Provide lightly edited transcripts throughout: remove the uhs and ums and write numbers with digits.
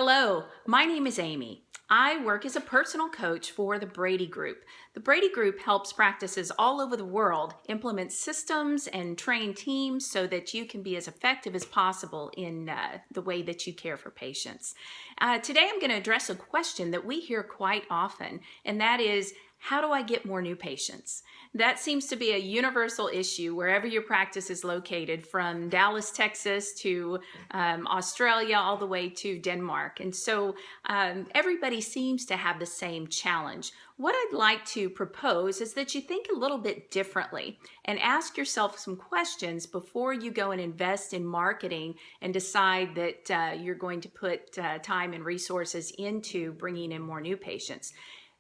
Hello, my name is Amy. I work as a personal coach for the Brady Group. The Brady Group helps practices all over the world implement systems and train teams so that you can be as effective as possible in the way that you care for patients. Today I'm going to address a question that we hear quite often, and that is, how do I get more new patients? That seems to be a universal issue wherever your practice is located, from Dallas, Texas to Australia all the way to Denmark. And so everybody seems to have the same challenge. What I'd like to propose is that you think a little bit differently and ask yourself some questions before you go and invest in marketing and decide that you're going to put time and resources into bringing in more new patients.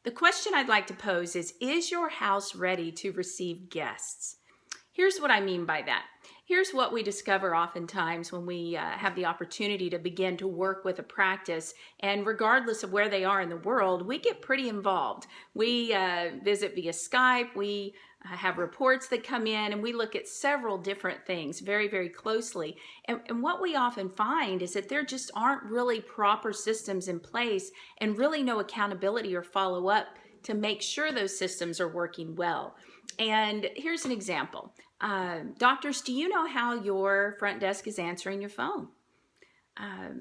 The question I'd like to pose is your house ready to receive guests? Here's what I mean by that. Here's what we discover oftentimes when we have the opportunity to begin to work with a practice, and regardless of where they are in the world, we get pretty involved. We visit via Skype, we have reports that come in, and we look at several different things very, very closely. And what we often find is that there just aren't really proper systems in place and really no accountability or follow-up to make sure those systems are working well. And here's an example. Doctors, do you know how your front desk is answering your phone?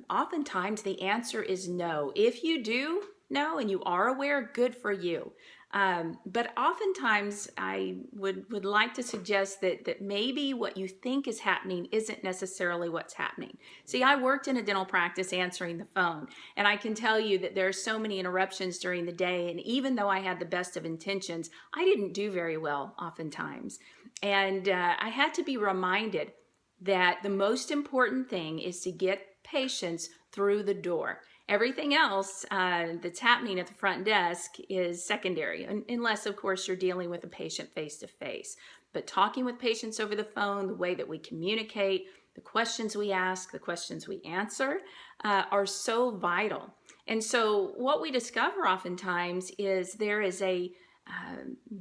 Oftentimes the answer is no. If you do know and you are aware, good for you. But oftentimes I would like to suggest that maybe what you think is happening isn't necessarily what's happening. See, I worked in a dental practice answering the phone, and I can tell you that there are so many interruptions during the day, and even though I had the best of intentions, I didn't do very well oftentimes. And I had to be reminded that the most important thing is to get patients through the door. Everything else that's happening at the front desk is secondary, unless, of course, you're dealing with a patient face-to-face. But talking with patients over the phone, the way that we communicate, the questions we ask, the questions we answer are so vital. And so what we discover oftentimes is there is a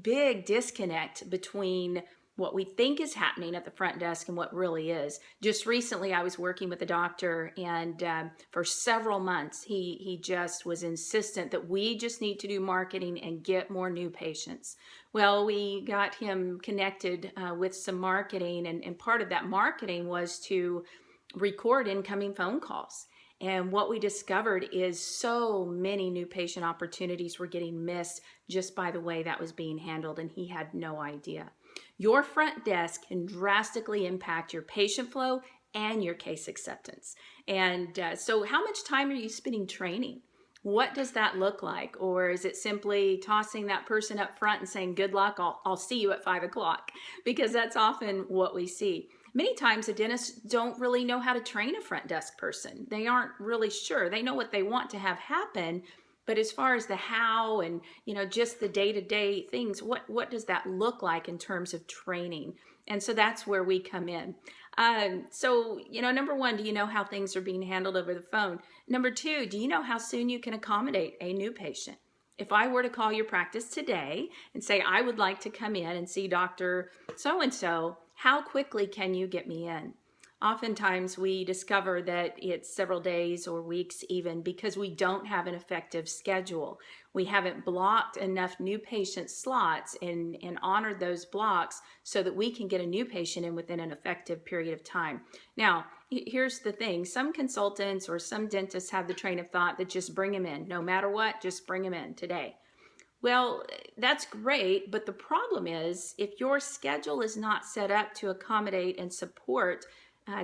big disconnect between what we think is happening at the front desk and what really is. Just recently, I was working with a doctor, and for several months, he just was insistent that we just need to do marketing and get more new patients. Well, we got him connected with some marketing, and part of that marketing was to record incoming phone calls. And what we discovered is so many new patient opportunities were getting missed just by the way that was being handled, and he had no idea. Your front desk can drastically impact your patient flow and your case acceptance. And so how much time are you spending training? What does that look like? Or is it simply tossing that person up front and saying, good luck, I'll see you at 5 o'clock? Because that's often what we see. Many times the dentists don't really know how to train a front desk person. They aren't really sure. They know what they want to have happen, but as far as the how and, just the day-to-day things, what does that look like in terms of training? And so that's where we come in. So, number one, do you know how things are being handled over the phone? Number two, do you know how soon you can accommodate a new patient? If I were to call your practice today and say, I would like to come in and see Dr. So-and-so, how quickly can you get me in? Oftentimes we discover that it's several days or weeks even because we don't have an effective schedule. We haven't blocked enough new patient slots and honored those blocks so that we can get a new patient in within an effective period of time. Now, here's the thing. Some consultants or some dentists have the train of thought that just bring them in. No matter what, just bring them in today. Well, that's great, but the problem is if your schedule is not set up to accommodate and support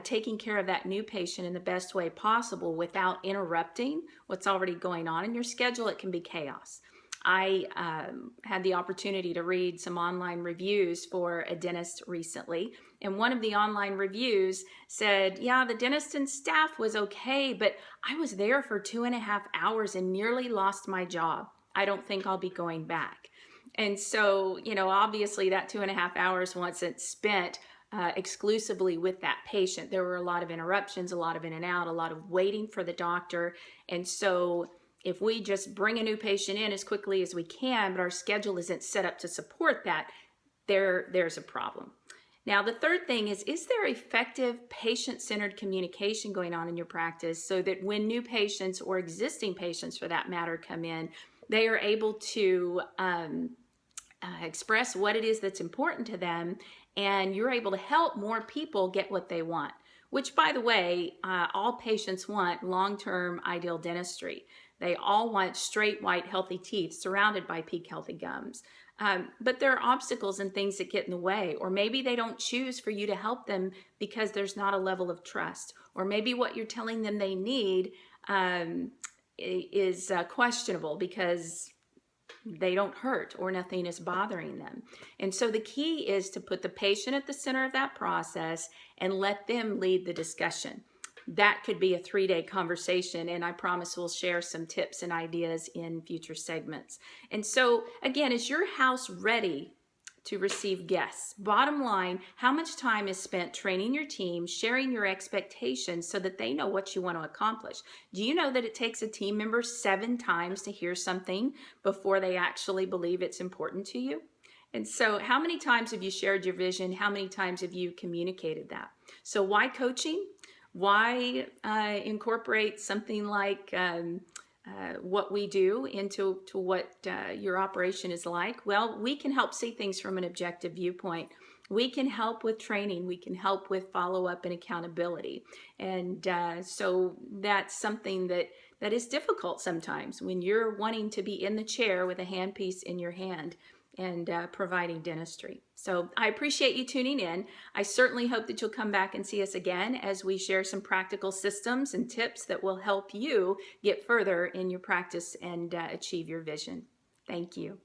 taking care of that new patient in the best way possible without interrupting what's already going on in your schedule, it can be chaos. I had the opportunity to read some online reviews for a dentist recently, and one of the online reviews said, yeah, the dentist and staff was okay, but I was there for 2.5 hours and nearly lost my job. I don't think I'll be going back. And so, obviously that 2.5 hours wasn't spent exclusively with that patient. There were a lot of interruptions, a lot of in and out, a lot of waiting for the doctor. And so if we just bring a new patient in as quickly as we can, but our schedule isn't set up to support that, there's a problem. Now, the third thing is there effective patient-centered communication going on in your practice so that when new patients or existing patients for that matter come in, they are able to express what it is that's important to them, and you're able to help more people get what they want. Which, by the way, all patients want long-term ideal dentistry. They all want straight, white, healthy teeth surrounded by peak healthy gums. But there are obstacles and things that get in the way, or maybe they don't choose for you to help them because there's not a level of trust, or maybe what you're telling them they need is questionable because they don't hurt or nothing is bothering them. And so the key is to put the patient at the center of that process and let them lead the discussion. That could be a 3-day conversation, and I promise we'll share some tips and ideas in future segments. And so again, is your house ready to receive guests? Bottom line, how much time is spent training your team, sharing your expectations so that they know what you want to accomplish? Do you know that it takes a team member 7 times to hear something before they actually believe it's important to you? And so how many times have you shared your vision? How many times have you communicated that? So why coaching? Why incorporate something like what we do into what your operation is like? Well, we can help see things from an objective viewpoint. We can help with training. We can help with follow-up and accountability. And so that's something that is difficult sometimes when you're wanting to be in the chair with a handpiece in your hand and providing dentistry. So I appreciate you tuning in. I certainly hope that you'll come back and see us again as we share some practical systems and tips that will help you get further in your practice and achieve your vision. Thank you.